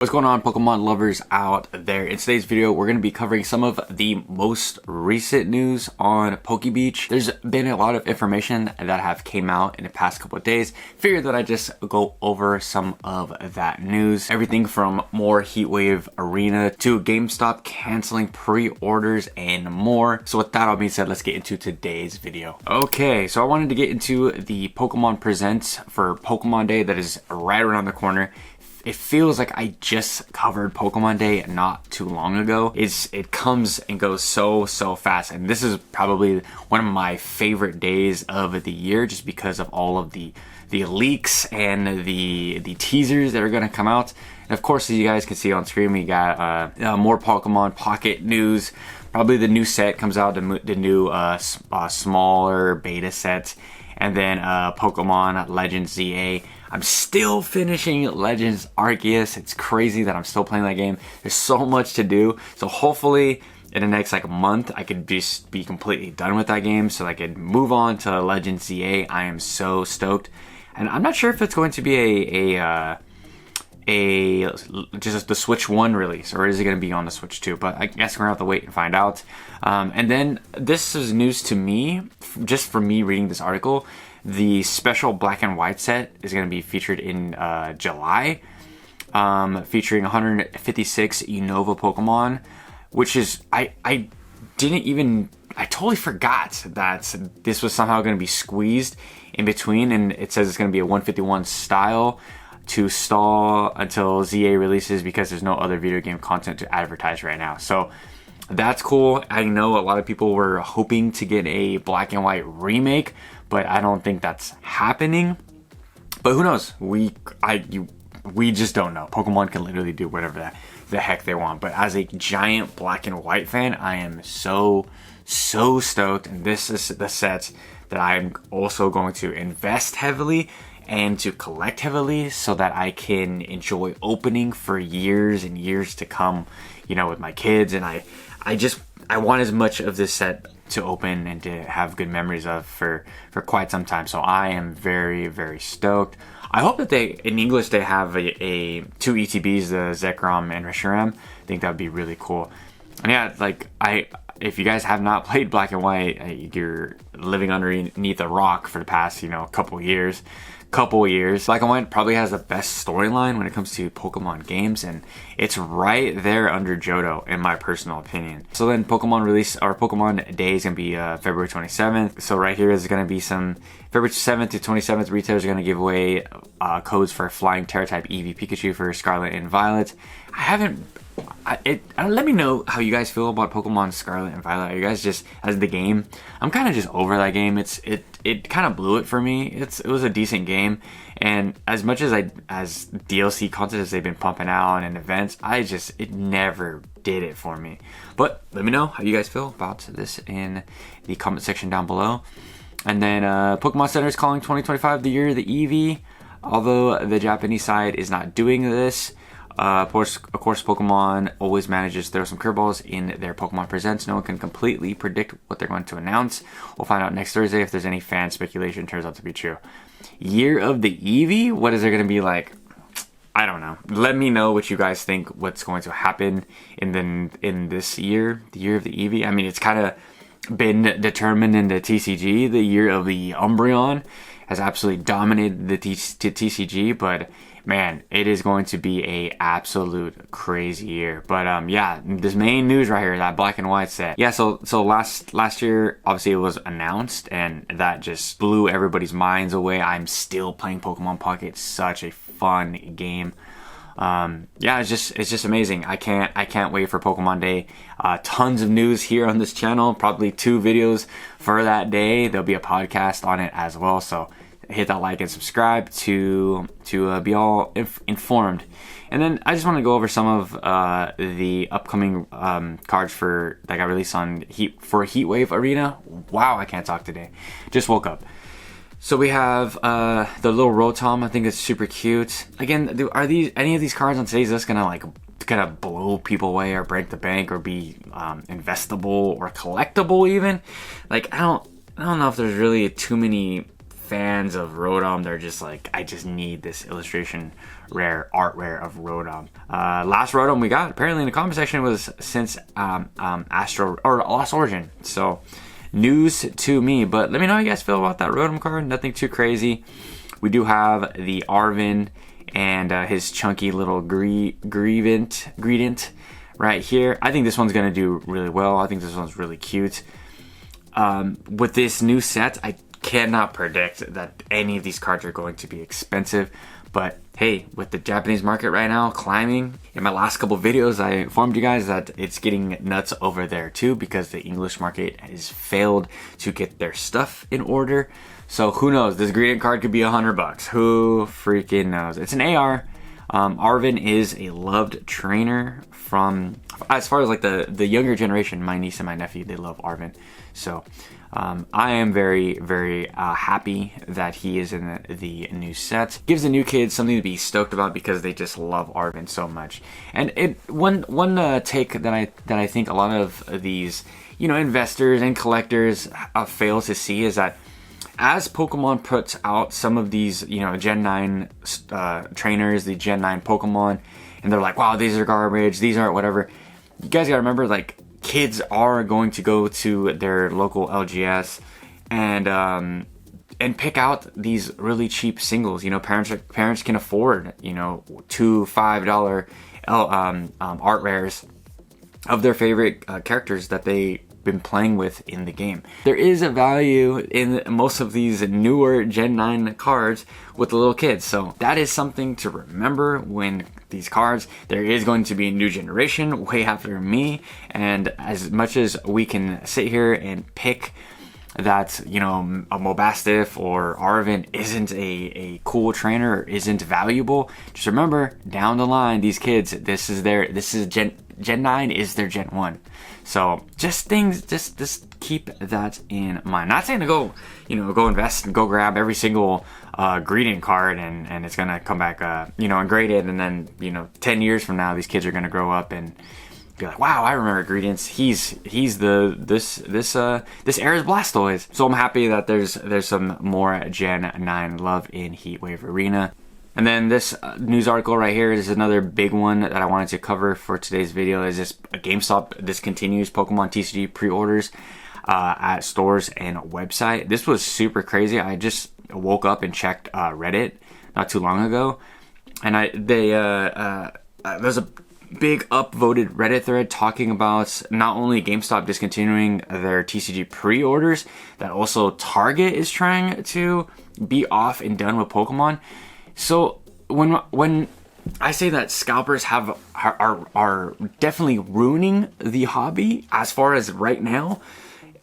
What's going on, Pokemon lovers out there? In today's video, we're going to be covering some of the most recent news on PokeBeach. There's been a lot of information that have came out in the past couple of days. Figured that I just go over some of that news. Everything from more Heatwave Arena to GameStop canceling pre-orders and more. So with that all being said, let's get into today's video. Okay, so I wanted to get into the Pokemon Presents for Pokemon Day that is right around the corner. It feels like I just covered Pokemon Day not too long ago. It comes and goes so fast, and this is probably one of my favorite days of the year just because of all of the leaks and the teasers that are going to come out. And of course, as you guys can see on screen, we got more Pokemon Pocket news. Probably the new set comes out, the new smaller beta set, and then Pokemon Legends ZA. I'm still finishing Legends Arceus. It's crazy that I'm still playing that game. There's so much to do. So hopefully in the next month, I could just be completely done with that game so I could move on to Legends ZA. I am so stoked. And I'm not sure if it's going to be just the Switch 1 release, or is it going to be on the Switch 2? But I guess we're going to have to wait and find out. And then this is news to me, just for me reading this article. The special black and white set is going to be featured in July, featuring 156 Unova Pokemon, which is, I totally forgot that this was somehow going to be squeezed in between, and it says it's going to be a 151 style to stall until ZA releases because there's no other video game content to advertise right now. So that's cool. I know a lot of people were hoping to get a black and white remake, but I don't think that's happening. But who knows? We just don't know. Pokemon can literally do whatever the heck they want. But as a giant black and white fan, I am so stoked. And this is the set that I'm also going to invest heavily and to collect heavily so that I can enjoy opening for years and years to come, with my kids. And I want as much of this set to open and to have good memories of for quite some time. So I am very stoked. I hope that in English they have a two ETBs, the Zekrom and Reshiram. I think that would be really cool. And yeah, if you guys have not played Black and White, you're living underneath a rock for the past couple years. Black and White probably has the best storyline when it comes to Pokemon games, and it's right there under Johto in my personal opinion. So then Pokemon Day is gonna be February 27th. So right here is gonna be some February 7th to 27th. Retailers are gonna give away codes for Flying Terra type Eevee Pikachu for Scarlet and Violet. Let me know how you guys feel about Pokemon Scarlet and Violet. Are you guys just, as the game, I'm kind of just over that game. It kind of blew it for me. It was a decent game, and as much as DLC content as they've been pumping out and events, it never did it for me. But let me know how you guys feel about this in the comment section down below. And then Pokemon Center is calling 2025 the year of the Eevee, although the Japanese side is not doing this. Of course, Pokemon always manages to throw some curveballs in their Pokemon Presents. No one can completely predict what they're going to announce. We'll find out next Thursday if there's any fan speculation turns out to be true. Year of the Eevee? What is there going to be like? I don't know. Let me know what you guys think what's going to happen in this year, the year of the Eevee. I mean, it's kind of been determined in the TCG. The year of the Umbreon has absolutely dominated the TCG, but man, it is going to be a absolute crazy year. But yeah, this main news right here, that black and white set. Yeah, so last year, obviously it was announced, and that just blew everybody's minds away. I'm still playing Pokemon Pocket. It's such a fun game. Yeah, it's just amazing. I can't wait for Pokemon Day. Tons of news here on this channel. Probably 2 videos for that day. There'll be a podcast on it as well. So hit that like and subscribe to be all informed. And then I just want to go over some of the upcoming cards that got released on Heatwave Arena. Wow, I can't talk today. Just woke up. So we have the little Rotom. I think it's super cute. Again, are any of these cards on today's list gonna blow people away or break the bank or be investable or collectible even? I don't know if there's really too many fans of Rotom. They're just I just need this illustration art rare of Rotom. Last Rotom we got apparently in the comment section was since Astro or Lost Origin. So news to me, but let me know how you guys feel about that Rotom card. Nothing too crazy. We do have the Arven and his chunky little Greedent right here. I think this one's gonna do really well. I think this one's really cute. With this new set, I cannot predict that any of these cards are going to be expensive, but hey, with the Japanese market right now climbing, in my last couple videos I informed you guys that it's getting nuts over there too, because the English market has failed to get their stuff in order. So who knows, this Greedent card could be $100. Who freaking knows? It's an AR. Arven is a loved trainer from, as far as like the younger generation, my niece and my nephew, they love Arven. So I am very, very happy that he is in the new set. Gives the new kids something to be stoked about because they just love Arven so much. And one take that I think a lot of these, you know, investors and collectors fail to see is that as Pokemon puts out some of these, you know, Gen 9 trainers, the Gen 9 Pokemon, and they're like, wow, these are garbage, these aren't whatever. You guys gotta remember, like, kids are going to go to their local LGS and pick out these really cheap singles. You know, parents can afford, you know, $2-5 art rares of their favorite characters that they been playing with in the game. There is a value in most of these newer Gen 9 cards with the little kids, so that is something to remember when these cards. There is going to be a new generation way after me, and as much as we can sit here and pick that, you know, a Mobastiff or Arven isn't a cool trainer or isn't valuable, just remember down the line, these kids, this is Gen 9 is their Gen 1. So just keep that in mind. Not saying to go invest and go grab every single Greedent card and it's gonna come back ungraded, and then 10 years from now these kids are gonna grow up and be like, wow, I remember Greedents. He's this era's Blastoise. So I'm happy that there's some more Gen 9 love in Heatwave Arena. And then this news article right here is another big one that I wanted to cover for today's video. Is this GameStop discontinues Pokemon TCG pre-orders at stores and website. This was super crazy. I just woke up and checked Reddit not too long ago, and there's a big upvoted Reddit thread talking about not only GameStop discontinuing their TCG pre-orders, that also Target is trying to be off and done with Pokemon. So when I say that scalpers are definitely ruining the hobby as far as right now,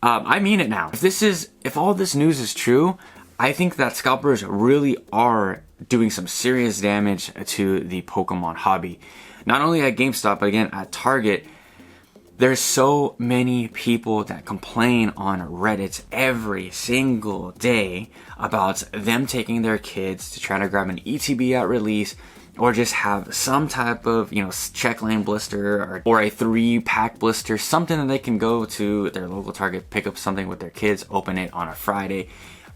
I mean it now. If all this news is true, I think that scalpers really are doing some serious damage to the Pokemon hobby. Not only at GameStop, but again at Target. There's so many people that complain on Reddit every single day about them taking their kids to try to grab an ETB at release, or just have some type of, check lane blister or a 3-pack blister, something that they can go to their local Target, pick up something with their kids, open it on a Friday.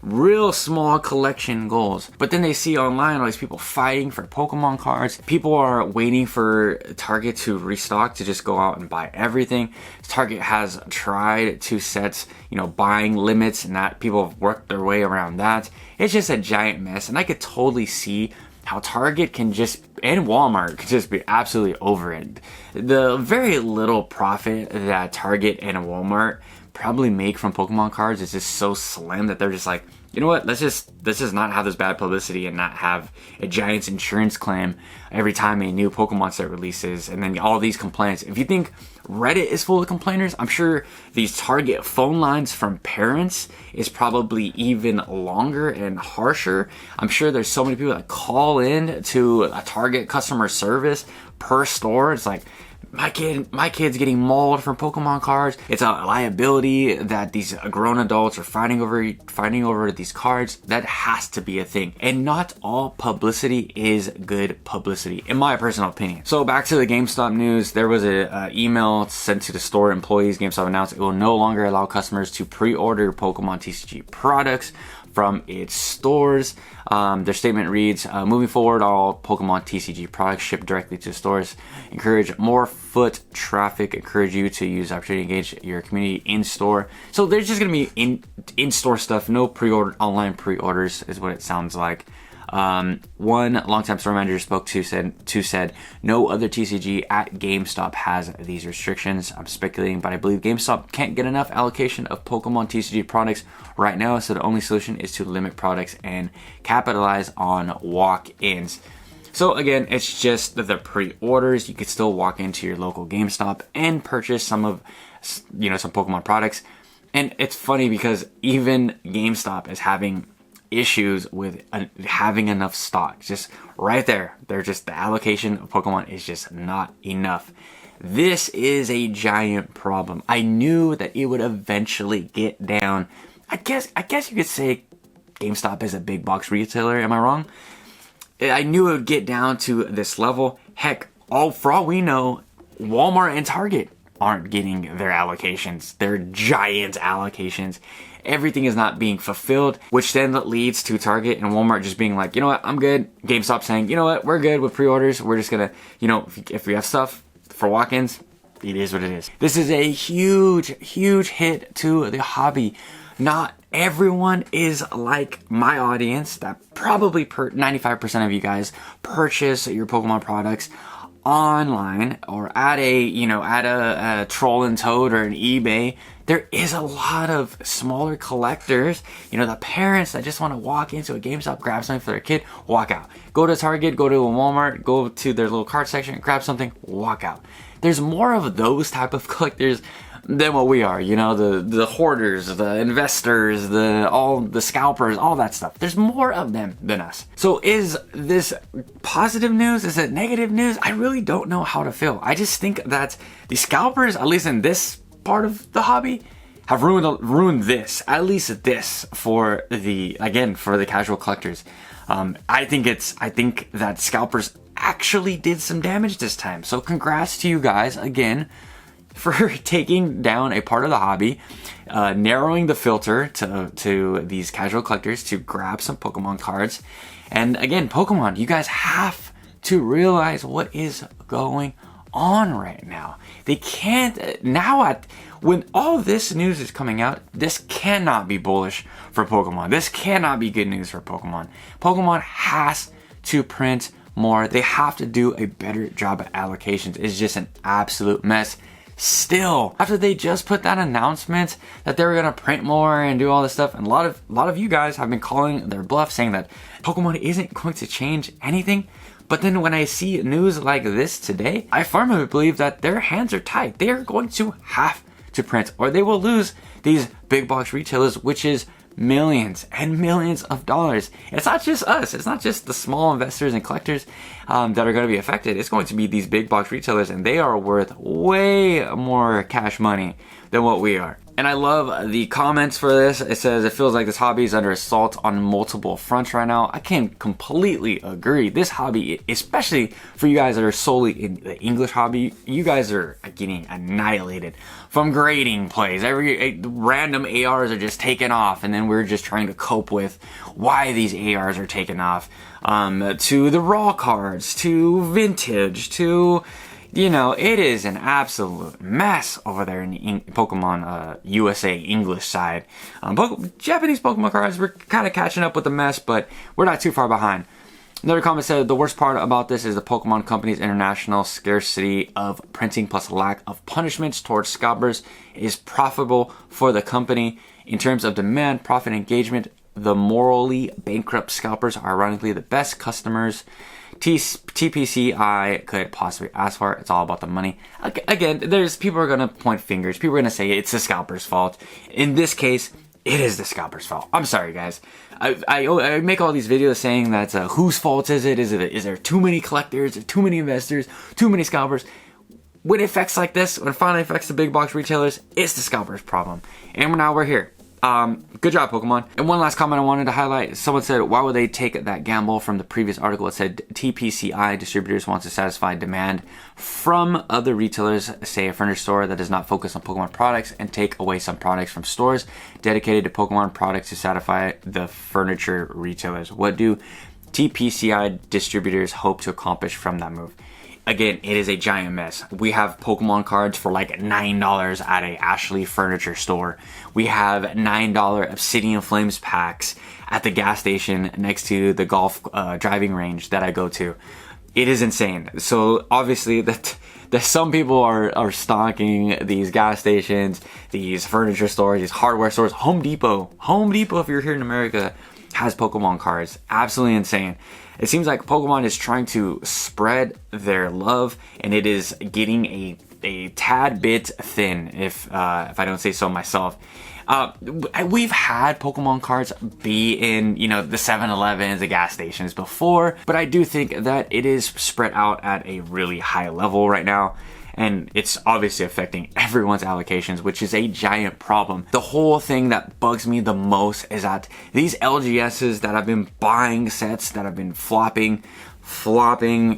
Real small collection goals. But then they see online all these people fighting for Pokemon cards. People are waiting for Target to restock to just go out and buy everything. Target has tried to set, buying limits, and that people have worked their way around that. It's just a giant mess, and I could totally see how Target and Walmart could just be absolutely over it. The very little profit that Target and Walmart probably make from Pokemon cards is just so slim that they're just like, you know what, let's just not have this bad publicity and not have a giant's insurance claim every time a new Pokemon set releases, and then all these complaints. If you think Reddit is full of complainers, I'm sure these Target phone lines from parents is probably even longer and harsher. I'm sure there's so many people that call in to a Target customer service per store. It's like, my kid's getting mauled from Pokemon cards. It's a liability that these grown adults are fighting over these cards. That has to be a thing. And not all publicity is good publicity, in my personal opinion. So back to the GameStop news, there was a email sent to the store employees. GameStop announced it will no longer allow customers to pre-order Pokemon TCG products from its stores. Their statement reads, moving forward, all Pokemon TCG products shipped directly to stores. Encourage more foot traffic. Encourage you to use the opportunity to engage your community in store. So there's just going to be in-store stuff. No pre-order, online pre-orders is what it sounds like. One longtime store manager spoke to said no other TCG at GameStop has these restrictions. I'm speculating, but I believe GameStop can't get enough allocation of Pokemon TCG products right now, so the only solution is to limit products and capitalize on walk-ins. So again, it's just the pre-orders. You could still walk into your local GameStop and purchase some Pokemon products. And it's funny because even GameStop is having issues with having enough stock. Just right there, they're just, the allocation of Pokemon is just not enough. This is a giant problem. I knew that it would eventually get down. I guess you could say GameStop is a big box retailer. Am I wrong? I knew it would get down to this level. Heck, for all we know, Walmart and Target aren't getting their allocations. Their giant allocations. Everything is not being fulfilled, which then leads to Target and Walmart just being like, you know what, I'm good. GameStop saying, you know what, we're good with pre-orders. We're just gonna, if we have stuff for walk-ins, it is what it is. This is a huge, huge hit to the hobby. Not everyone is like my audience that probably 95% of you guys purchase your Pokemon products online or at a Troll and Toad or an eBay. There is a lot of smaller collectors, the parents that just want to walk into a GameStop, grab something for their kid, walk out. Go to Target, go to a Walmart, go to their little cart section, grab something, walk out. There's more of those type of collectors than what we are, the hoarders, the investors, the scalpers, all that stuff. There's more of them than us. So is this positive news? Is it negative news? I really don't know how to feel. I just think that the scalpers, at least in this part of the hobby, have ruined this, at least this, for the casual collectors. I think that scalpers actually did some damage this time. So congrats to you guys again for taking down a part of the hobby, narrowing the filter to these casual collectors to grab some Pokemon cards. And again, Pokemon, you guys have to realize what is going on right now. They can't when all this news is coming out, this cannot be bullish for Pokemon. This cannot be good news for Pokemon. Pokemon has to print more. They have to do a better job at allocations. It's just an absolute mess. Still, after they just put that announcement that they were gonna print more and do all this stuff, and a lot of you guys have been calling their bluff, saying that Pokemon isn't going to change anything. But then when I see news like this today, I firmly believe that their hands are tied. They are going to have to print, or they will lose these big box retailers, which is millions and millions of dollars. It's not just us. It's not just the small investors and collectors that are going to be affected. It's going to be these big box retailers, and they are worth way more cash money than what we are. And I love the comments for this. It says, it feels like this hobby is under assault on multiple fronts right now. I can completely agree. This hobby, especially for you guys that are solely in the English hobby, you guys are getting annihilated from grading plays. Random ARs are just taken off, and then we're just trying to cope with why these ARs are taken off. To the raw cards, to vintage, to... it is an absolute mess over there in the Pokemon USA English side. Japanese Pokemon cards, we're kind of catching up with the mess, but we're not too far behind. Another comment said, the worst part about this is the Pokemon Company's international scarcity of printing plus lack of punishments towards scalpers is profitable for the company. In terms of demand, profit, engagement, the morally bankrupt scalpers are ironically the best customers TPCI could possibly ask for. It's all about the money. Again, there's people are going to point fingers. People are going to say it's the scalper's fault. In this case, it is the scalper's fault. I'm sorry, guys. I make all these videos saying that whose fault is it? Is there too many collectors, too many investors, too many scalpers? When it affects like this, when it finally affects the big box retailers, it's the scalper's problem. And now we're here. Good job, Pokemon. And one last comment I wanted to highlight. Someone said, why would they take that gamble? From the previous article, it said TPCI distributors wants to satisfy demand from other retailers, say a furniture store that does not focus on Pokemon products, and take away some products from stores dedicated to Pokemon products to satisfy the furniture retailers. What do TPCI distributors hope to accomplish from that move? Again, it is a giant mess. We have Pokemon cards for like $9 at a Ashley furniture store. We have $9 Obsidian Flames packs at the gas station next to the golf driving range that I go to. It is insane. So obviously that some people are stocking these gas stations, these furniture stores, these hardware stores. Home Depot, if you're here in America, has Pokemon cards. Absolutely insane. It seems like Pokemon is trying to spread their love, and it is getting a tad bit thin, if I don't say so myself. We've had Pokemon cards be in, the 7-Elevens, the gas stations before, but I do think that it is spread out at a really high level right now. And it's obviously affecting everyone's allocations, which is a giant problem. The whole thing that bugs me the most is that these LGSs that have been buying sets that have been flopping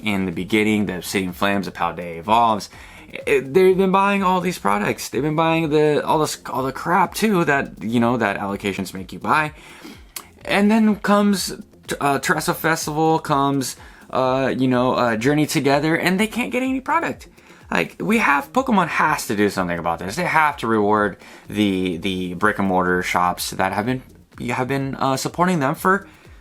in the beginning, the Obsidian Flames, the Paldea Evolves, they've been buying all these products. They've been buying all the crap too that that allocations make you buy. And then comes Terrestrial Festival, comes Journey Together, and they can't get any product. Like, Pokemon has to do something about this. They have to reward the brick and mortar shops that have been supporting them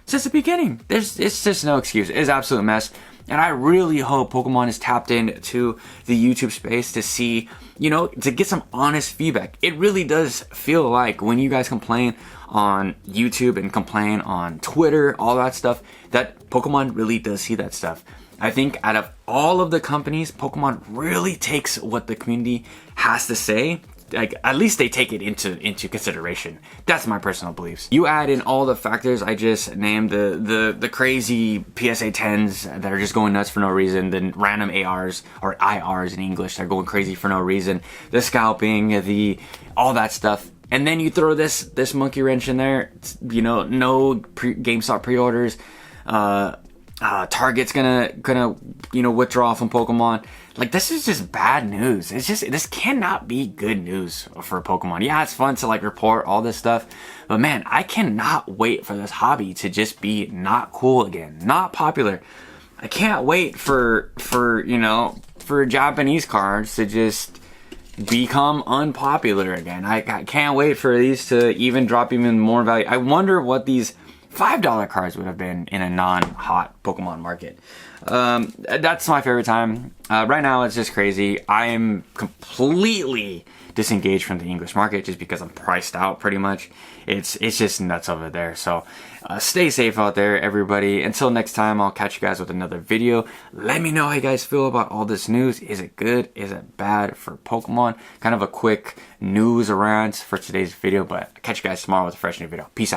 since the beginning. It's just no excuse. It's an absolute mess. And I really hope Pokemon is tapped into the YouTube space to see, to get some honest feedback. It really does feel like when you guys complain on YouTube and complain on Twitter, all that stuff, that Pokemon really does see that stuff. I think out of all of the companies, Pokemon really takes what the community has to say. Like, at least they take it into consideration. That's my personal beliefs. You add in all the factors I just named, the crazy PSA 10s that are just going nuts for no reason, the random ARs or IRs in English that are going crazy for no reason, the scalping, all that stuff. And then you throw this monkey wrench in there, no GameStop pre-orders, Target's gonna withdraw from Pokemon. Like, this is just bad news. This cannot be good news for Pokemon. Yeah, it's fun to report all this stuff, but man, I cannot wait for this hobby to just be not cool again, not popular. I can't wait for Japanese cards to just become unpopular again. I can't wait for these to even drop even more value. I wonder what these $5 cards would have been in a non-hot Pokemon market. That's my favorite time. Right now, it's just crazy. I am completely disengaged from the English market just because I'm priced out pretty much. It's just nuts over there. So stay safe out there, everybody. Until next time, I'll catch you guys with another video. Let me know how you guys feel about all this news. Is it good? Is it bad for Pokemon? Kind of a quick news rant for today's video, but I'll catch you guys tomorrow with a fresh new video. Peace out.